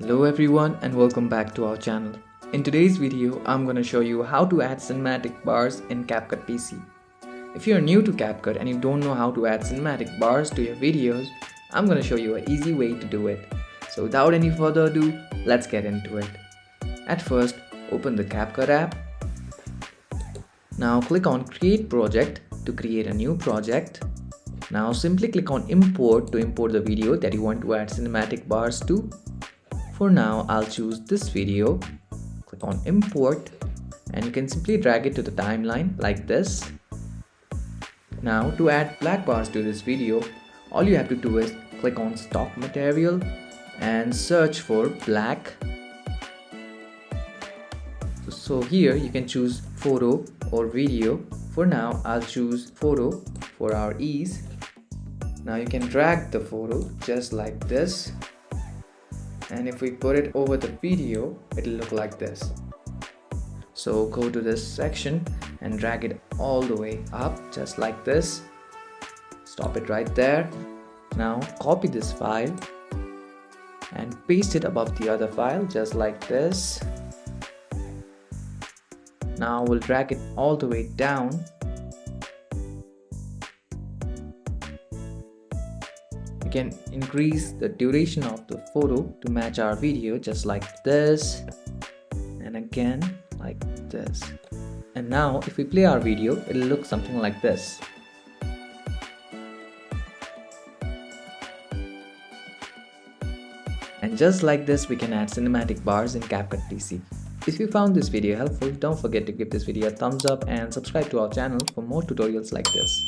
Hello everyone and welcome back to our channel. In today's video, I'm going to show you how to add cinematic bars in CapCut PC. If you're new to CapCut and you don't know how to add cinematic bars to your videos, I'm going to show you an easy way to do it. So without any further ado, let's get into it. At first, open the CapCut app. Now click on Create Project to create a new project. Now simply click on Import to import the video that you want to add cinematic bars to. For now, I'll choose this video, click on import, and you can simply drag it to the timeline like this. Now to add black bars to this video, all you have to do is click on stock material and search for black. So here you can choose photo or video. For now, I'll choose photo for our ease. Now you can drag the photo just like this. And if we put it over the video, it'll look like this. So go to this section and drag it all the way up just like this. Stop it right there. Now copy this file and paste it above the other file just like this. Now we'll drag it all the way down. You can increase the duration of the photo to match our video just like this, and again like this. And now if we play our video, it'll look something like this. And just like this, we can add cinematic bars in CapCut PC. If you found this video helpful, don't forget to give this video a thumbs up and subscribe to our channel for more tutorials like this.